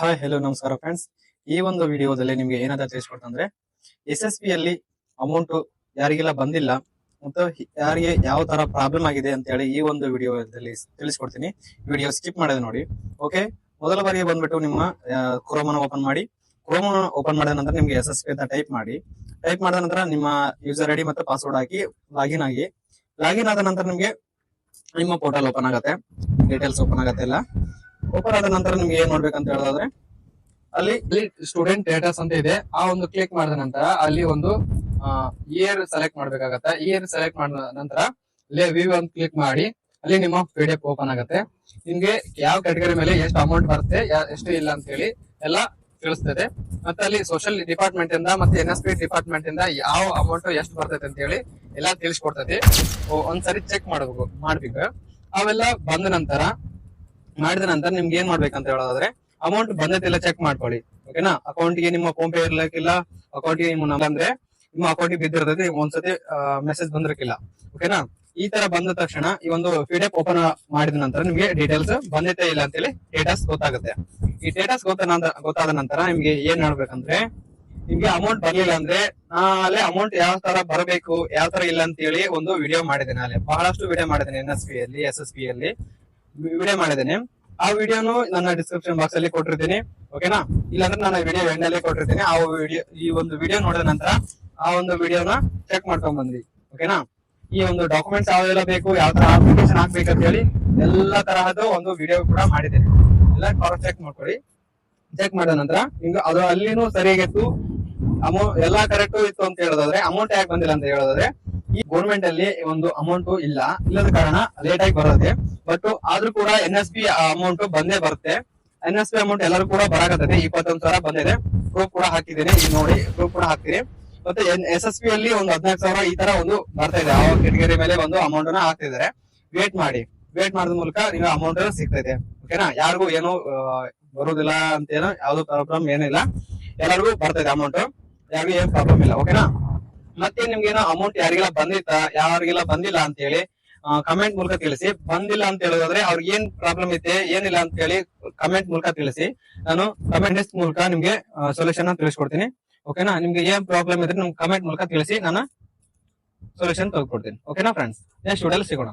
Hi hello ನಮಸ್ಕಾರ friends. ಈ ಒಂದು ವಿಡಿಯೋದಲ್ಲಿ ನಿಮ್ಗೆ ಏನಾದ್ರು ತಿಳಿಸ್ಕೊಡ್ತಂದ್ರೆ SSP ಅಲ್ಲಿ ಅಮೌಂಟ್ ಯಾರಿಗೆಲ್ಲ ಬಂದಿಲ್ಲ ಮತ್ತು ಯಾರಿಗೆ ಯಾವ ತರ ಪ್ರಾಬ್ಲಮ್ ಆಗಿದೆ ಅಂತ ಹೇಳಿ ಈ ಒಂದು ವಿಡಿಯೋದಲ್ಲಿ ತಿಳಿಸ್ಕೊಡ್ತೀನಿ. ವಿಡಿಯೋ ಸ್ಕಿಪ್ ಮಾಡದೆ ನೋಡಿ. ಓಕೆ, ಮೊದಲ ಬಾರಿಗೆ ಬಂದ್ಬಿಟ್ಟು ನಿಮ್ಮ ಕ್ರೋಮನ ಓಪನ್ ಮಾಡಿ. ಕ್ರೋಮನ ಓಪನ್ ಮಾಡಿದ ನಂತರ ನಿಮ್ಗೆ SSP ಅಂತ ಟೈಪ್ ಮಾಡಿ. ಟೈಪ್ ಮಾಡಿದ ನಂತರ ನಿಮ್ಮ ಯೂಸರ್ ಐಡಿ ಮತ್ತು ಪಾಸ್ವರ್ಡ್ ಹಾಕಿ ಲಾಗಿನ್ ಆಗಿ. ಲಾಗಿನ್ ಆದ ನಂತರ ನಿಮ್ಗೆ ನಿಮ್ಮ ಪೋರ್ಟಲ್ ಓಪನ್ ಆಗುತ್ತೆ, ಡೀಟೇಲ್ಸ್ ಓಪನ್ ಆಗುತ್ತೆ ಎಲ್ಲ. ಓಪನ್ ಆದ ನಂತರ ನಿಮ್ಗೆ ಏನ್ ಮಾಡ್ಬೇಕಂತ ಹೇಳೋದಾದ್ರೆ ಅಲ್ಲಿ ಸ್ಟೂಡೆಂಟ್ ಡೇಟಾಸ್ ಅಂತ ಇದೆ. ಆ ಒಂದು ಕ್ಲಿಕ್ ಮಾಡಿದ ನಂತರ ಅಲ್ಲಿ ಒಂದು ಇಯರ್ ಸೆಲೆಕ್ಟ್ ಮಾಡ್ಬೇಕಾಗತ್ತೆ. ಇಯರ್ ಸೆಲೆಕ್ಟ್ ಮಾಡಿದ ನಂತರ ಅಲ್ಲಿ ವ್ಯೂ ಅಂತ ಕ್ಲಿಕ್ ಮಾಡಿ ಅಲ್ಲಿ ನಿಮ್ಮ PDF ಓಪನ್ ಆಗುತ್ತೆ. ನಿಮ್ಗೆ ಯಾವ ಕ್ಯಾಟಗರಿ ಮೇಲೆ ಎಷ್ಟು ಅಮೌಂಟ್ ಬರುತ್ತೆ, ಎಷ್ಟು ಇಲ್ಲ ಅಂತ ಹೇಳಿ ಎಲ್ಲ ತಿಳಿಸ್ತದೆ. ಮತ್ತೆ ಅಲ್ಲಿ ಸೋಷಿಯಲ್ ಡಿಪಾರ್ಟ್ಮೆಂಟ್ ಇಂದ ಮತ್ತೆ NSP ಡಿಪಾರ್ಟ್ಮೆಂಟ್ ಇಂದ ಯಾವ ಅಮೌಂಟ್ ಎಷ್ಟು ಬರ್ತೈತೆ ಅಂತ ಹೇಳಿ ಎಲ್ಲ ತಿಳಿಸ್ಕೊಡ್ತದೆ. ಒಂದ್ಸರಿ ಚೆಕ್ ಮಾಡ್ಬೇಕು. ಅವೆಲ್ಲ ಬಂದ ನಂತರ ಮಾಡಿದ ನಂತರ ನಿಮ್ಗೆ ಏನ್ ಮಾಡ್ಬೇಕಂತ ಹೇಳೋದಾದ್ರೆ ಅಮೌಂಟ್ ಬಂದೈತಿಲ್ಲ ಚೆಕ್ ಮಾಡ್ಕೊಳ್ಳಿ. ಓಕೆನಾ, ಅಕೌಂಟ್ಗೆ ನಿಮ್ಮ ಫೋನ್ ಪೇ ಇರ್ಲಿಕ್ಕಿಲ್ಲ, ಅಕೌಂಟ್ಗೆ ನಿಮ್ಮ ಅಂದ್ರೆ ನಿಮ್ಮ ಅಕೌಂಟ್ಗೆ ಬಿದ್ದಿರ್ತದೆ, ಒಂದ್ಸತಿ ಮೆಸೇಜ್ ಬಂದಿರಕ್ಕಿಲ್ಲ. ಓಕೆನಾ, ಈ ತರ ಬಂದ ತಕ್ಷಣ ಈ ಒಂದು PDF ಓಪನ್ ಮಾಡಿದ ನಂತರ ನಿಮ್ಗೆ ಡೀಟೇಲ್ಸ್ ಬಂದೈತೆ ಇಲ್ಲ ಅಂತೇಳಿ ಡೇಟಾಸ್ ಗೊತ್ತಾಗುತ್ತೆ. ಈ ಡೇಟಾಸ್ ಗೊತ್ತಾದ ನಂತರ ನಿಮ್ಗೆ ಏನ್ ಮಾಡ್ಬೇಕಂದ್ರೆ ನಿಮ್ಗೆ ಅಮೌಂಟ್ ಬರ್ಲಿಲ್ಲ ಅಂದ್ರೆ ಅಲ್ಲೇ ಅಮೌಂಟ್ ಯಾವ ತರ ಬರಬೇಕು ಯಾವ ತರ ಇಲ್ಲ ಅಂತ ಹೇಳಿ ಒಂದು ವಿಡಿಯೋ ಮಾಡಿದ್ದೇನೆ. ಅಲ್ಲೇ ಬಹಳಷ್ಟು ವಿಡಿಯೋ ಮಾಡಿದ್ದೇನೆ, NSP ಅಲ್ಲಿ SSP ಅಲ್ಲಿ ವಿಡಿಯೋ ಮಾಡಿದ್ದೇನೆ. ಆ ವಿಡಿಯೋನು ನನ್ನ ಡಿಸ್ಕ್ರಿಪ್ಷನ್ ಬಾಕ್ಸ್ ಅಲ್ಲಿ ಕೊಟ್ಟಿರ್ತೀನಿ. ಓಕೆನಾ, ಇಲ್ಲಾಂದ್ರೆ ನಾನು ವಿಡಿಯೋ ಎಂಡ್ ಅಲ್ಲೇ ಕೊಟ್ಟಿರ್ತೀನಿ. ಆ ವಿಡಿಯೋ ಈ ಒಂದು ವಿಡಿಯೋ ನೋಡಿದ ನಂತರ ಆ ಒಂದು ವಿಡಿಯೋನ ಚೆಕ್ ಮಾಡ್ಕೊಂಡ್ ಬಂದ್ರಿ. ಓಕೆನಾ, ಈ ಒಂದು ಡಾಕ್ಯುಮೆಂಟ್ಸ್ ಯಾವೆಲ್ಲ ಬೇಕು, ಯಾವ ತರ ಅಪ್ಲಿಕೇಶನ್ ಹಾಕ್ಬೇಕಂತ ಹೇಳಿ ಎಲ್ಲಾ ತರಹದ ಒಂದು ವಿಡಿಯೋ ಕೂಡ ಮಾಡಿದ್ದೇನೆ. ಎಲ್ಲ ಚೆಕ್ ಮಾಡ್ಕೊಳ್ಳಿ. ಚೆಕ್ ಮಾಡಿದ ನಂತರ ನಿಮ್ಗೆ ಅದು ಅಲ್ಲಿನೂ ಸರಿಯಾಗಿತ್ತು, ಅಮೌಂಟ್ ಎಲ್ಲಾ ಕರೆಕ್ಟ್ ಇತ್ತು ಅಂತ ಹೇಳೋದಾದ್ರೆ ಅಮೌಂಟ್ ಯಾಕೆ ಬಂದಿಲ್ಲ ಅಂತ ಹೇಳೋದಾದ್ರೆ ಈ ಗೌರ್ಮೆಂಟ್ ಅಲ್ಲಿ ಒಂದು ಅಮೌಂಟ್ ಇಲ್ಲದ ಕಾರಣ ಲೇಟ್ ಆಗಿ ಬರುತ್ತೆ. ಬಟ್ ಆದ್ರೂ ಕೂಡ NSP ಅಮೌಂಟ್ ಬಂದೇ ಬರುತ್ತೆ. NSP ಅಮೌಂಟ್ ಎಲ್ಲರೂ ಕೂಡ ಬರಾಕತ್ತದೆ. 21,000 ಬಂದಿದೆ. ಪ್ರೂಫ್ ಕೂಡ ಹಾಕಿದ್ದೀನಿ, ಈಗ ನೋಡಿ ಪ್ರೂಫ್ ಕೂಡ ಹಾಕ್ತೀನಿ. ಮತ್ತೆ SSP ಅಲ್ಲಿ ಒಂದು 14,000 ಈ ತರ ಒಂದು ಬರ್ತಾ ಇದೆ. ಆ ಕೆಟಗರಿ ಮೇಲೆ ಒಂದು ಅಮೌಂಟ್ ನ ಹಾಕ್ತಿದ್ದಾರೆ. ವೇಟ್ ಮಾಡಿದ ಮೂಲಕ ನೀವು ಅಮೌಂಟ್ ಸಿಗ್ತೈತೆ. ಓಕೆನಾ, ಯಾರಿಗೂ ಏನು ಬರುದಿಲ್ಲ ಅಂತ ಏನೋ ಯಾವ್ದು ಪ್ರಾಬ್ಲಮ್ ಏನಿಲ್ಲ, ಎಲ್ಲರಿಗೂ ಬರ್ತೈತೆ ಅಮೌಂಟ್, ಯಾರಿಗೂ ಏನ್ ಪ್ರಾಬ್ಲಮ್ ಇಲ್ಲ. ಓಕೆನಾ, ಮತ್ತೆ ನಿಮ್ಗೆ ಏನೋ ಅಮೌಂಟ್ ಯಾರಿಗೆಲ್ಲ ಬಂದಿತ್ತ ಯಾರಿಗೆಲ್ಲ ಬಂದಿಲ್ಲ ಅಂತ ಹೇಳಿ ಕಮೆಂಟ್ ಮೂಲಕ ತಿಳಿಸಿ. ಬಂದಿಲ್ಲ ಅಂತ ಹೇಳೋದಾದ್ರೆ ಅವ್ರಿಗೆ ಏನ್ ಪ್ರಾಬ್ಲಮ್ ಐತೆ ಏನಿಲ್ಲ ಅಂತ ಹೇಳಿ ಕಮೆಂಟ್ ಮೂಲಕ ತಿಳಿಸಿ. ನಾನು ಕಮೆಂಟ್ ಲಿಸ್ಟ್ ಮೂಲಕ ನಿಮ್ಗೆ ಸೊಲ್ಯೂಷನ್ ತಿಳಿಸ್ಕೊಡ್ತೀನಿ. ಓಕೆನಾ, ನಿಮ್ಗೆ ಏನ್ ಪ್ರಾಬ್ಲಮ್ ಇದ್ರೆ ನಮ್ಗೆ ಕಮೆಂಟ್ ಮೂಲಕ ತಿಳಿಸಿ, ನಾನು ಸೊಲ್ಯೂಷನ್ ತೆಗೆದುಕೊಡ್ತೀನಿ. ಓಕೆನಾ ಫ್ರೆಂಡ್ಸ್, ನೆಕ್ಸ್ಟ್ ವಿಡಿಯೋಲಿ ಸಿಗೋಣ.